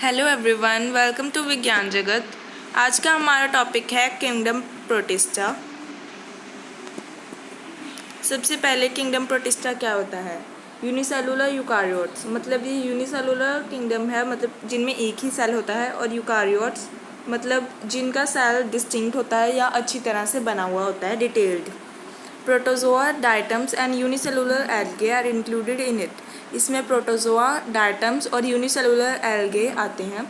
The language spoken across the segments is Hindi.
हेलो एवरीवन, वेलकम टू विज्ञान जगत। आज का हमारा टॉपिक है किंगडम प्रोटिस्टा। सबसे पहले किंगडम प्रोटिस्टा क्या होता है। यूनिसेलुलर यूकारियोट्स, मतलब ये यूनिसेलुलर किंगडम है, मतलब जिनमें एक ही सेल होता है, और यूकारियोट्स मतलब जिनका सेल डिस्टिंक्ट होता है या अच्छी तरह से बना हुआ होता है, detailed. Protozoa, diatoms and unicellular algae are included in it. इसमें प्रोटोजोआ, डायटम्स और यूनिसेलुलर एल्गे आते हैं।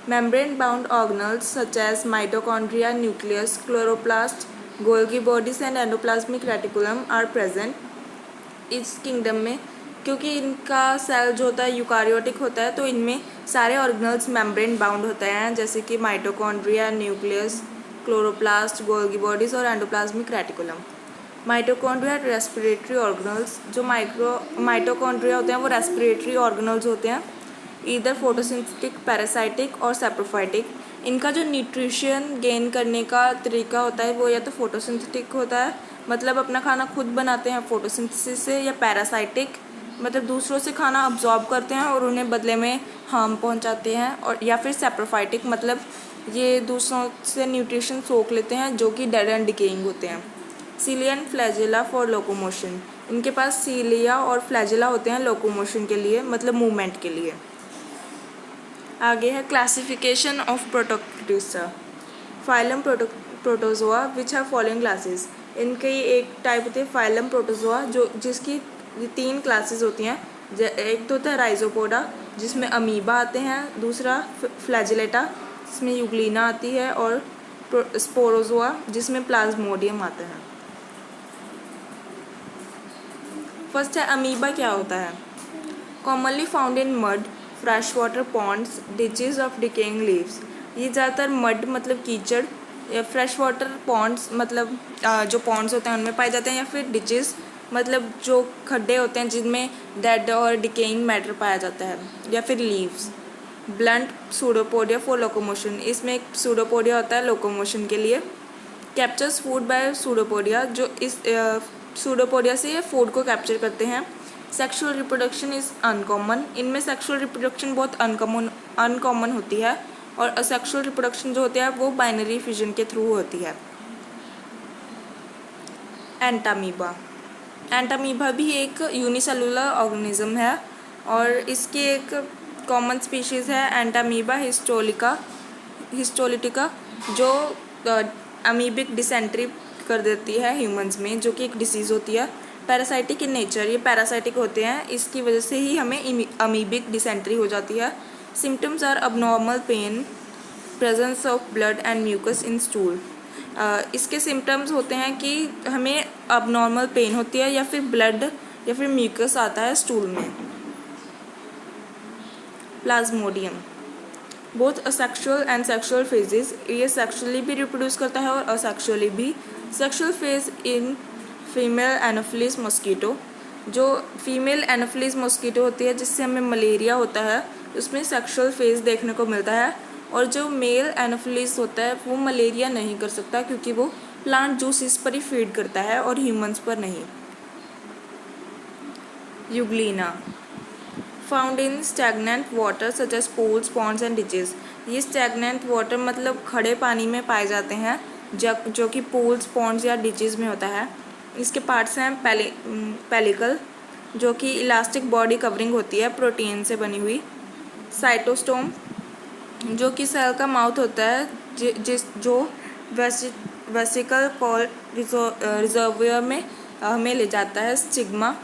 Membrane bound organelles such as mitochondria, nucleus, chloroplast, Golgi bodies and endoplasmic reticulum are present इस किंगडम में। क्योंकि इनका सेल जो होता है यूकारियोटिक होता है, तो इनमें सारे ऑर्गेनल्स मेम्ब्रेन बाउंड होते हैं, जैसे कि mitochondria, nucleus, chloroplast, Golgi bodies और endoplasmic reticulum. Mitochondria respiratory organelles, जो माइटोकॉन्ड्रिया होते हैं वो रेस्पिरेटरी ऑर्गेनल्स होते हैं, ईदर फोटोसिंथेटिक, पैरासाइटिक और सैप्रोफाइटिक। इनका जो न्यूट्रिशन गेन करने का तरीका होता है वो या तो फोटोसिंथेटिक होता है, मतलब अपना खाना खुद बनाते हैं फोटोसिंथेसिस से, या पैरासाइटिक मतलब दूसरों से खाना अब्जॉर्ब करते हैं और उन्हें बदले में हार्म पहुंचाते हैं, और या फिर सैप्रोफाइटिक मतलब ये दूसरों से न्यूट्रिशन सोख लेते हैं जो कि डेड एंड डिकेइंग होते हैं। Cilia and flagella for locomotion, इनके पास सीलिया और फ्लैजिला होते हैं लोकोमोशन के लिए, मतलब मूवमेंट के लिए। आगे है classification of Protoctista. Phylum Protozoa which have following classes. इनकी एक टाइप होती है फाइलम प्रोटोजोआ, जो जिसकी 3 क्लासेस होती हैं। एक तो होता है राइजोपोडा, जिसमें अमीबा आते हैं, दूसरा फ्लैजिलेटा जिसमें यूग्लिना आती है, और स्पोरोजोआ जिसमें प्लाज्मोडियम आता है। फर्स्ट है अमीबा क्या होता है। Commonly found in mud, fresh water ponds, ditches of decaying leaves. ये ज़्यादातर मड मतलब कीचड़, या फ्रेश वाटर पॉन्ड्स मतलब जो पॉन्ड्स होते हैं उनमें पाए जाते हैं, या फिर डिचेज मतलब जो खड्डे होते हैं जिनमें डेड और डिकेइंग मैटर पाया जाता है, या फिर leaves. Blunt pseudopodia for locomotion, इसमें एक सूडोपोडिया होता है लोकोमोशन के लिए। कैप्चर्स फूड बाय सूडोपोडिया, जो इस सूडोपोडिया से ये फूड को कैप्चर करते हैं। सेक्सुअल रिप्रोडक्शन इज़ अनकॉमन, इनमें सेक्सुअल रिप्रोडक्शन बहुत अनकॉमन होती है, और असेक्सुअल रिप्रोडक्शन जो होती है वो बाइनरी फिजन के थ्रू होती है। एंटामीबा, एंटामीबा भी एक यूनिसेलुलर ऑर्गेनिज्म है, और इसकी एक कॉमन स्पीशीज़ है एंटामीबा हिस्टोलिटिका, जो अमीबिक डिसेंट्री कर देती है ह्यूमंस में, जो कि एक डिसीज़ होती है। पैरासाइटिक इन नेचर, ये पैरासाइटिक होते हैं, इसकी वजह से ही हमें अमीबिक डिसेंट्री हो जाती है। Symptoms are abnormal pain, presence of blood and mucus in stool. इसके सिम्टम्स होते हैं कि हमें अबनॉर्मल पेन होती है, या फिर ब्लड या फिर म्यूकस आता है स्टूल में। Plasmodium, both asexual and sexual phases, ये सेक्सुअली भी रिप्रोड्यूस करता है और असेक्सुअली भी। Sexual phase in female Anopheles mosquito, जो फीमेल एनोफिलिस मॉस्किटो होती है जिससे हमें मलेरिया होता है, उसमें सेक्सुअल फेज देखने को मिलता है। और जो मेल एनोफिलिस होता है वो मलेरिया नहीं कर सकता, क्योंकि वो प्लांट जूसेस पर ही फीड करता है और ह्यूमंस पर नहीं। Euglena, found in stagnant water such as pools, ponds and ditches. ये स्टैगनेंट वाटर मतलब खड़े पानी में पाए जाते हैं, जो कि पूल्स, पॉन्ड्स या डिचेस में होता है। इसके पार्ट्स हैं पेलिकल, जो कि इलास्टिक बॉडी कवरिंग होती है प्रोटीन से बनी हुई। साइटोस्टोम, जो कि सेल का माउथ होता है, जो वेसिकल कॉल रिजर्वियर में हमें ले जाता है। Stigma,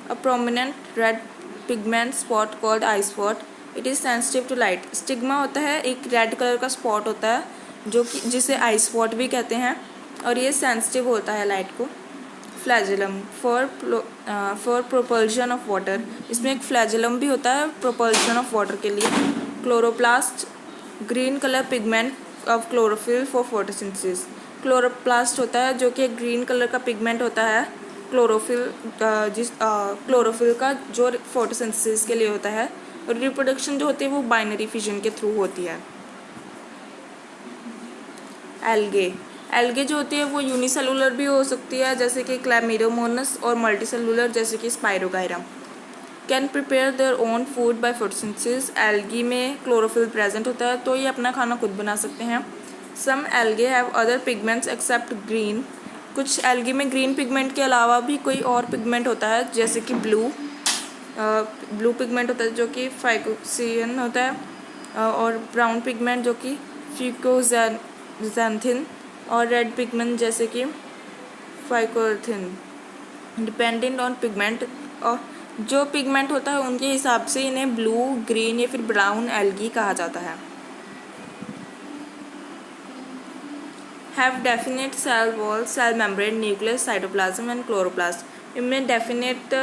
a prominent red pigment spot called eye spot, it is sensitive to light. Stigma होता है एक रेड कलर का स्पॉट होता है, जो कि जिसे आई स्पॉट भी कहते हैं, और ये सेंसिटिव होता है लाइट को। Flagellum, for propulsion of water, इसमें एक फ्लैजिलम भी होता है प्रोपल्शन ऑफ वाटर के लिए। Chloroplast, green colour pigment of chlorophyll for photosynthesis. Chloroplast होता है जो कि एक ग्रीन कलर का पिगमेंट होता है क्लोरोफिल, क्लोरोफिल का, जो फोटोसिंथेसिस के लिए होता है। और रिप्रोडक्शन जो होती है वो बाइनरी फिजन के थ्रू होती है। एल्गे जो होती है वो यूनिसेलुलर भी हो सकती है, जैसे कि क्लैमिडोमोनास, और मल्टीसेलुलर जैसे कि spirogyra. Can prepare their own food by photosynthesis. Algae में क्लोरोफिल प्रेजेंट होता है तो ये अपना खाना खुद बना सकते हैं। Some algae have other pigments except green. कुछ एल्गी में ग्रीन पिगमेंट के अलावा भी कोई और पिगमेंट होता है, जैसे कि ब्लू पिगमेंट होता है जो कि फाइकोसियन होता है, और ब्राउन पिगमेंट जो कि फिकोजैंथिन, और रेड पिगमेंट जैसे कि फाइकोथिन। डिपेंडेंट ऑन पिगमेंट, और जो पिगमेंट होता है उनके हिसाब से इन्हें ब्लू, ग्रीन या फिर ब्राउन एल्गी कहा जाता है। Have definite cell wall, cell membrane, nucleus, cytoplasm and chloroplast. इनमें definite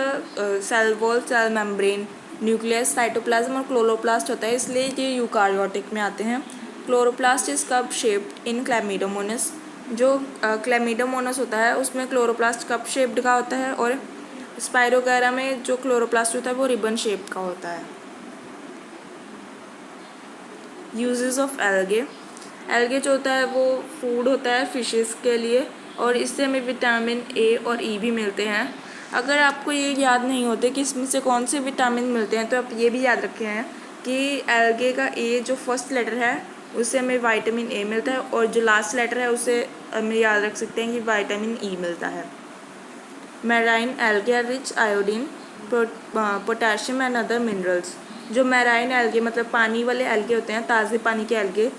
cell wall, cell membrane, nucleus, cytoplasm और क्लोरोप्लास्ट होता है, इसलिए ये यूकारियोटिक में आते हैं। Chloroplast is cup shaped in Chlamydomonas. जो क्लैमिडोमोनस होता है उसमें क्लोरोप्लास्ट कप शेप्ड का होता है, और स्पाइरोगैरा में जो क्लोरोप्लास्ट होता है वो रिबन शेप का होता है। Uses of algae. एल्गे जो होता है वो फूड होता है फिशेस के लिए, और इससे हमें विटामिन ए और ई भी मिलते हैं। अगर आपको ये याद नहीं होते कि इसमें से कौन से विटामिन मिलते हैं, तो आप ये भी याद रखे हैं कि एल्गे का ए जो फर्स्ट लेटर है उससे हमें विटामिन ए मिलता है, और जो लास्ट लेटर है उससे हमें याद रख सकते हैं कि विटामिन ई मिलता है। Marine algae are rich iodine, potassium and other minerals. जो मैराइन एल्गे मतलब पानी वाले एल्गे होते हैं, ताज़े पानी के एल्गे,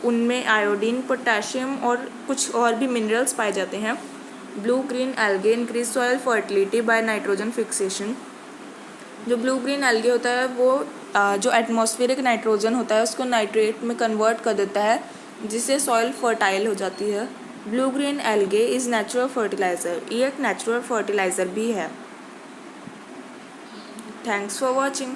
उनमें आयोडीन, पोटेशियम और कुछ और भी मिनरल्स पाए जाते हैं। Blue green algae increase soil fertility by nitrogen fixation. जो ब्लू ग्रीन एल्गे होता है वो जो एटमॉस्फेरिक नाइट्रोजन होता है उसको नाइट्रेट में कन्वर्ट कर देता है, जिससे सॉइल फर्टाइल हो जाती है। Blue green algae is natural fertiliser. ये एक नेचुरल फर्टिलाइज़र भी है। Thanks for watching.